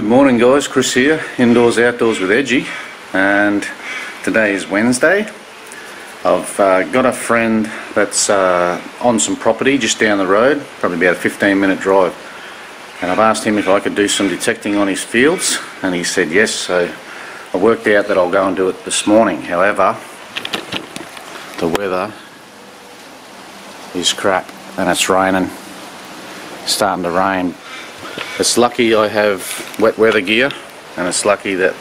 Good morning guys, Chris here, Indoors Outdoors with Edgy, and today is Wednesday. I've got a friend that's on some property just down the road, probably about a 15-minute drive, and I've asked him if I could do some detecting on his fields, and he said yes, so I worked out that I'll go and do it this morning. However, the weather is crap and it's raining, starting to rain. It's lucky I have wet weather gear, and it's lucky that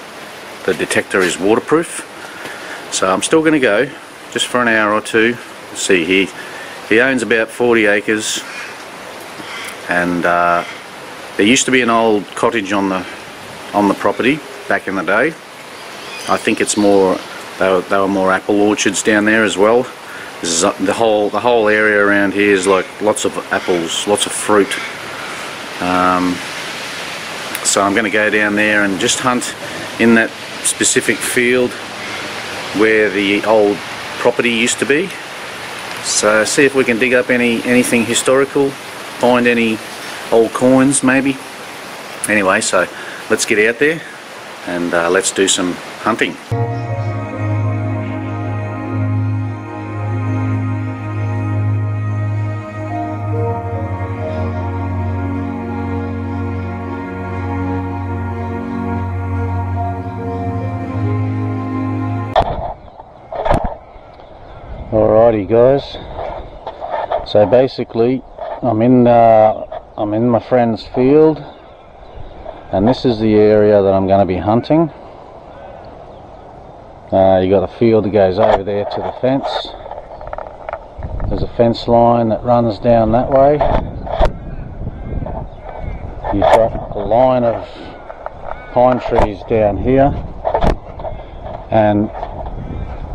the detector is waterproof. So I'm still going to go just for an hour or two. See, he owns about 40 acres, and there used to be an old cottage on the property back in the day. I think it's more they were more apple orchards down there as well. This is, the whole area around here is like lots of apples, lots of fruit. So I'm going to go down there and just hunt in that specific field where the old property used to be. So see if we can dig up anything historical, find any old coins maybe. Anyway, so let's get out there and let's do some hunting. Alrighty guys, so basically I'm in my friend's field, and this is the area that I'm going to be hunting. You got a field that goes over there to the fence. There's a fence line that runs down that way. You've got a line of pine trees down here, and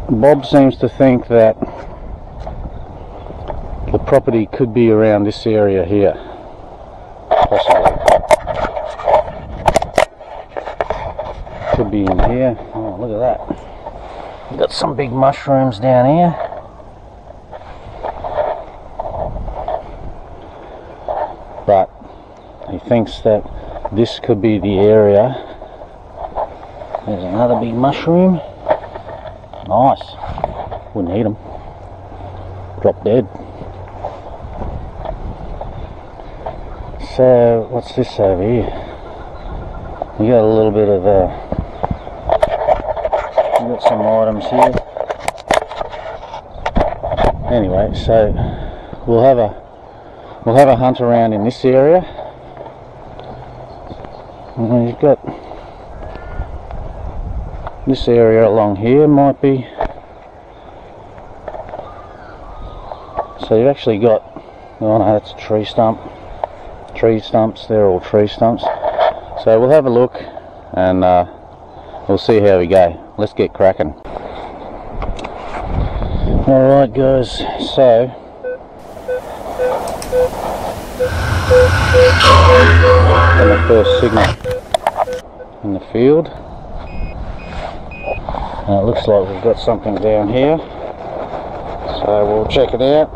Bob seems to think that the property could be around this area here, possibly. Could be in here. Oh, look at that. We've got some big mushrooms down here. But he thinks that this could be the area. There's another big mushroom. Nice. Wouldn't eat them. Drop dead. So what's this over here? You got a little bit of you got some items here. Anyway, so we'll have a hunt around in this area. And you've got this area along here might be. So you've actually got, oh no, that's a tree stump. Tree stumps, they're all tree stumps. So we'll have a look and we'll see how we go. Let's get cracking. Alright guys, so got the first signal in the field. And it looks like we've got something down here, so we'll check it out.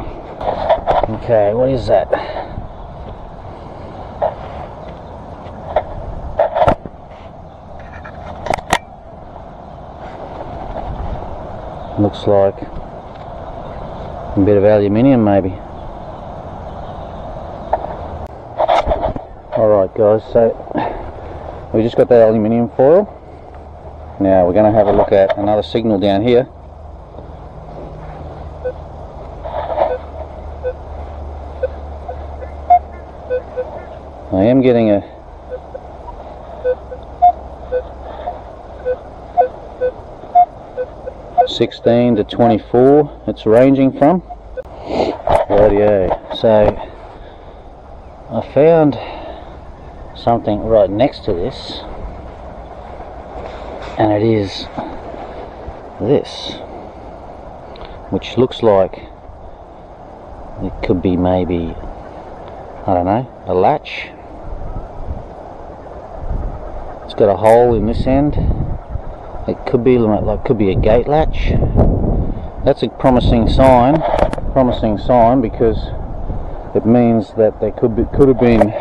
Okay, what is that? Looks like a bit of aluminium maybe. Alright guys, so we just got that aluminium foil. Now we're going to have a look at another signal down here. I am getting a (16 to 24) it's ranging from. Rightio. So I found something right next to this, and it is this, which looks like it could be maybe, I don't know, a latch. It's got a hole in this end. It could be like a gate latch. That's a promising sign because it means that there could have been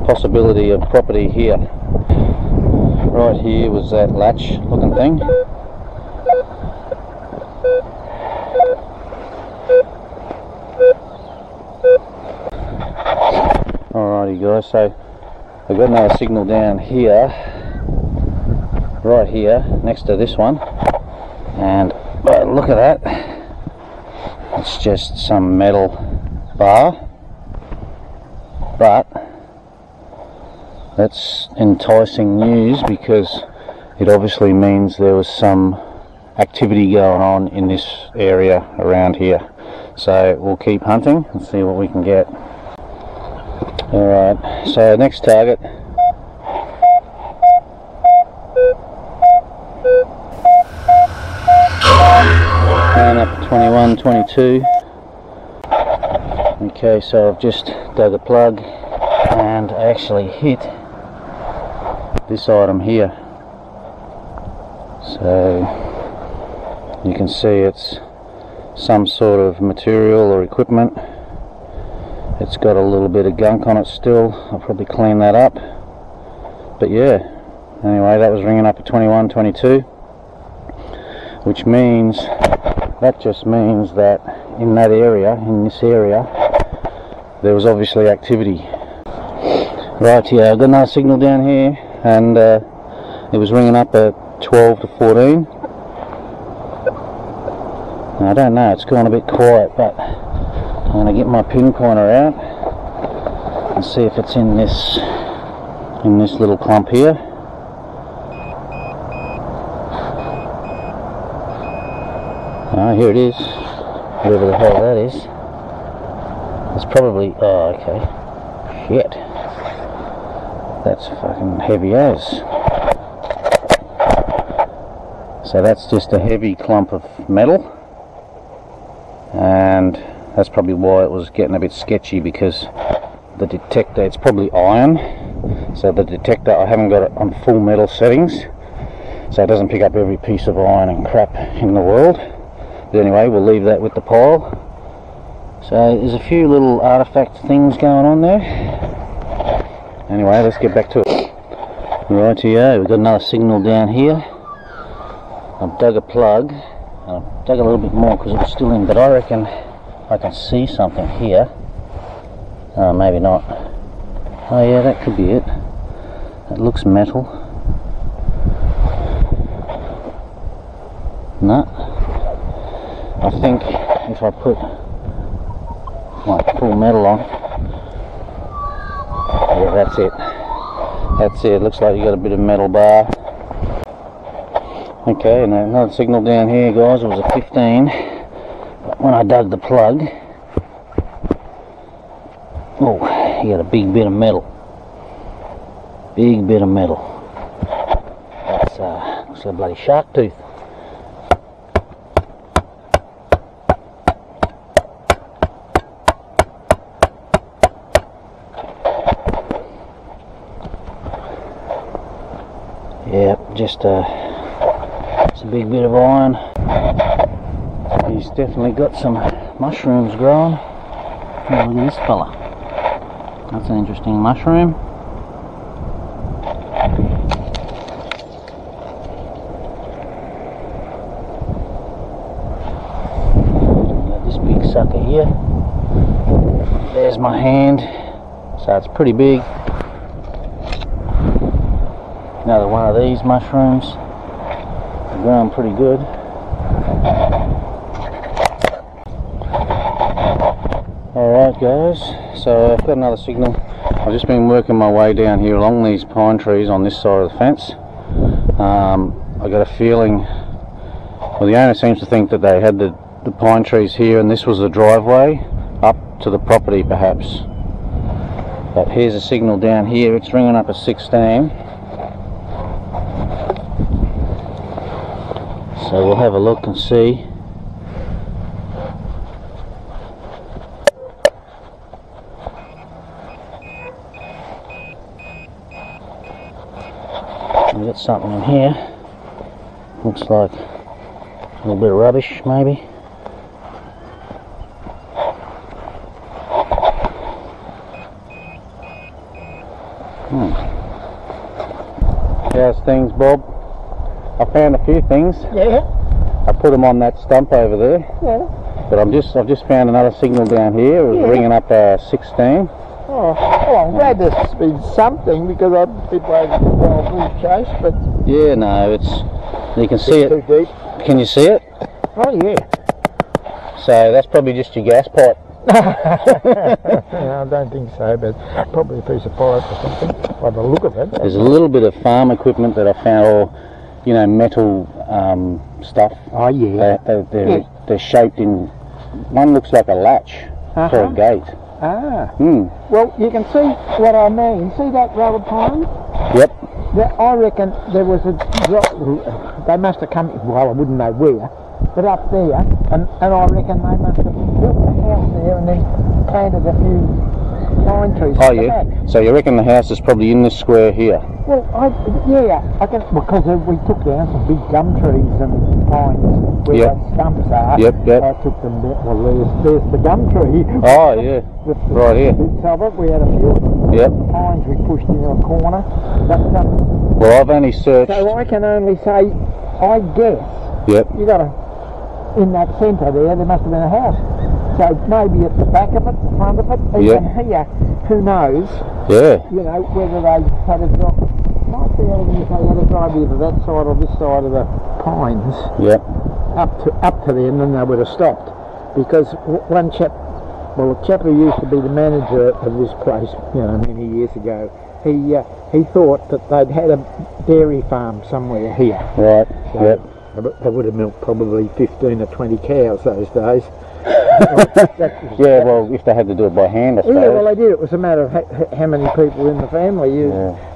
possibility of property here. Right here was that latch looking thing. Alrighty guys, so I've got another signal down here, right here next to this one, and look at that, it's just some metal bar, but that's enticing news because it obviously means there was some activity going on in this area around here. So we'll keep hunting and see what we can get. Alright, so next target. Going up to 21, 22. Okay, so I've just dug a plug and I actually hit this item here. So you can see it's some sort of material or equipment. It's got a little bit of gunk on it still. I'll probably clean that up. But yeah, anyway, that was ringing up at 21, 22, which means, that just means that in that area, in this area, there was obviously activity. Right, yeah, I've got another signal down here, and it was ringing up at 12 to 14. Now, I don't know, it's gone a bit quiet, but I'm going to get my pinpointer out and see if it's in this little clump here. Ah, here it is, whatever the hell that is. It's probably, oh okay, shit, that's fucking heavy as. So that's just a heavy clump of metal, and that's probably why it was getting a bit sketchy, because the detector, it's probably iron, so the detector, I haven't got it on full metal settings, so it doesn't pick up every piece of iron and crap in the world. But anyway, we'll leave that with the pile. So there's a few little artifact things going on there. Anyway, let's get back to it. Rightio, we've got another signal down here. I've dug a plug. I've dug a little bit more because it was still in, but I reckon I can see something here. Oh, maybe not. Oh yeah, that could be it. It looks metal. No. I think if I put my full metal on, yeah, that's it. That's it. Looks like you got a bit of metal bar. Okay, and another signal down here, guys. It was a 15. But when I dug the plug, oh, you got a big bit of metal. Big bit of metal. That's looks like a bloody shark tooth. Yeah, just it's a big bit of iron. He's definitely got some mushrooms growing. Oh, look at this fella. That's an interesting mushroom. Got this big sucker here. There's my hand. So it's pretty big. Another one of these mushrooms. They're growing pretty good. Alright guys, so I've got another signal. I've just been working my way down here along these pine trees on this side of the fence. I got a feeling, well, the owner seems to think that they had the pine trees here and this was the driveway up to the property perhaps. But here's a signal down here, it's ringing up a 16. So we'll have a look and see. We've got something in here. Looks like a little bit of rubbish, maybe. How's things, Bob? I found a few things. Yeah. I put them on that stump over there. Yeah. But I've just found another signal down here. It was ringing up 16. Oh, well, I'm glad there's been something, because I've been waiting for a while for the chase, but Yeah, no, you can see it. too deep. Can you see it? Oh yeah. So that's probably just your gas pipe. Yeah, I don't think so, but probably a piece of pipe or something, by the look of it. There's a little bit of farm equipment that I found, or metal stuff. Oh yeah. They're shaped in. One looks like a latch for a gate. Ah. Hmm. Well, you can see what I mean. See that row of pines? Yep. I reckon there was a drop. They must have come. Well, I wouldn't know where, but up there, and I reckon they must have built a house there and then planted a few pine trees. Oh yeah. So you reckon the house is probably in this square here? Well, I can, because we took down some big gum trees and pines where those stumps are. Yep. I took them down. Well, there's the gum tree. Oh yeah. Right here. Bits of it. We had a few of them. Yep. Pines we pushed into a corner. But, Well, I've only searched. so I can only say, I guess. Yep. You got in that centre there must have been a house. So maybe at the back of it, the front of it, even here, who knows? Yeah. Whether they had a drop. Might be able to say they had a drive either that side or this side of the pines. Yep. Up to there, and then they would have stopped. Because one chap, well, a chap who used to be the manager of this place, many years ago, he thought that they'd had a dairy farm somewhere here. Right. So Yep. they would have milked probably 15 or 20 cows those days. Yeah, well, if they had to do it by hand, I suppose. Yeah, well, they did. It was a matter of how many people in the family.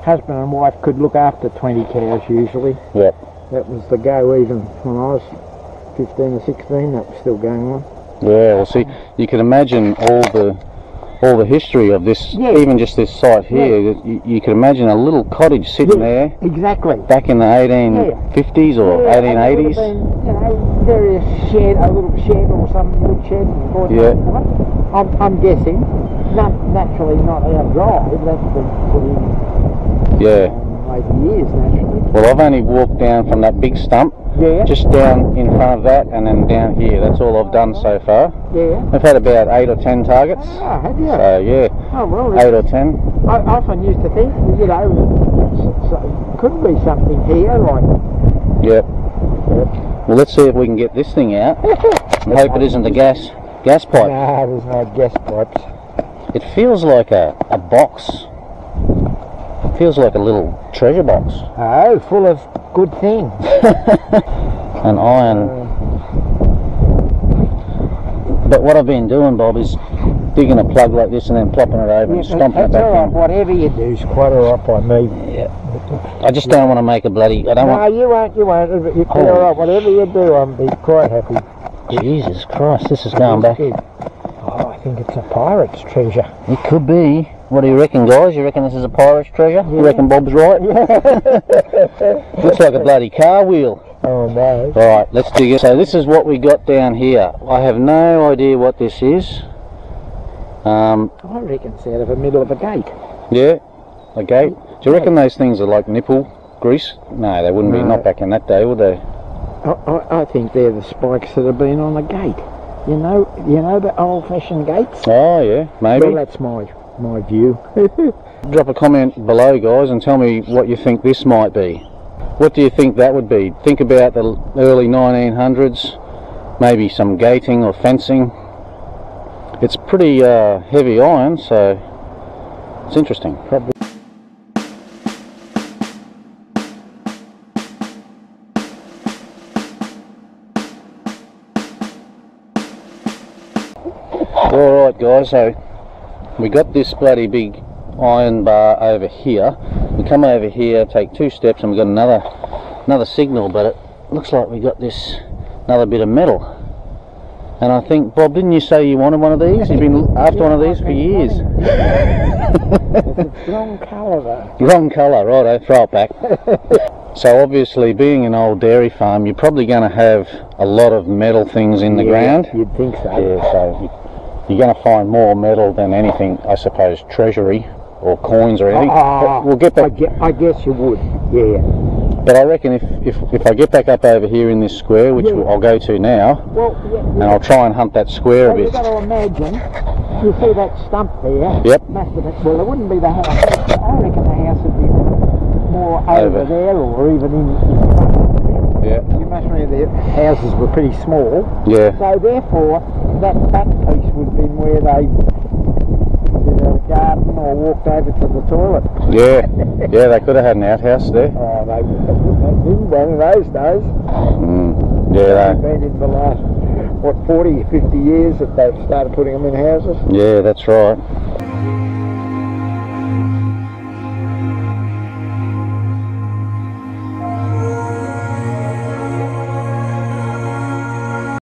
Husband and wife could look after 20 cows usually. Yep. That was the go even when I was 15 or 16. That was still going on. Yeah, well, see, you can imagine all the history of this, even just this site here. You can imagine a little cottage sitting there. Exactly. Back in the 1850s or 1880s. Various shed, a little shed or some wood shed. I'm guessing. Naturally not our drive. That's been put in. Yeah. Over years, naturally. Well, I've only walked down from that big stump. Yeah. Just down in front of that and then down here. That's all I've done so far. Yeah. I've had about 8 or 10 targets. Oh, have you? So yeah. Oh well. 8 or 10. I often used to think, could be something here, like. Yep. Well, let's see if we can get this thing out. I hope it isn't a gas pipe. No, there's no gas pipes. It feels like a box. It feels like a little treasure box. Oh, full of good things. An iron. But what I've been doing, Bob, is digging a plug like this and then plopping it over and stomping it back in. Whatever you do is quite alright by me. Yeah. I just don't want to make a bloody... You won't. You're quite alright. Whatever you do, I'll be quite happy. Jesus Christ, this is going back. Oh, I think it's a pirate's treasure. It could be. What do you reckon, guys? You reckon this is a pirate's treasure? Yeah. You reckon Bob's right? Looks like a bloody car wheel. Oh no. Right, let's dig it. So this is what we got down here. I have no idea what this is. I reckon it's out of the middle of a gate. Yeah, a gate. Do you reckon those things are like nipple grease? No, they wouldn't be. Not back in that day, would they? I think they're the spikes that have been on the gate. You know the old-fashioned gates? Oh yeah, maybe. Well, that's my view. Drop a comment below, guys, and tell me what you think this might be. What do you think that would be? Think about the early 1900s, maybe some gating or fencing. It's pretty heavy iron, so it's interesting. Probably. Alright guys, so we got this bloody big iron bar over here. We come over here, take 2 steps, and we got another signal, but it looks like we got another bit of metal. And I think, Bob, didn't you say you wanted one of these? You've been after one of these for years. It's wrong colour though. Wrong colour, right, throw it back. So obviously, being an old dairy farm, you're probably going to have a lot of metal things in the ground. You'd think so. Yeah, so you're going to find more metal than anything, I suppose, treasury or coins or anything. Oh, We'll get back. I guess you would, yeah. But I reckon if I get back up over here in this square, which I'll go to now, and I'll try and hunt that square a bit. You've got to imagine, you see that stump there? Yep. Must have been, well, it wouldn't be the house. I reckon the house would be more over there or even in yeah. You must remember the houses were pretty small. Yeah. So therefore, that back piece would have been where they did a garden or walked over to the toilet. Yeah. Yeah, they could have had an outhouse there. Oh, they didn't one of those days. Yeah. They've been in the last, what, 40 or 50 years that they've started putting them in houses. Yeah, that's right.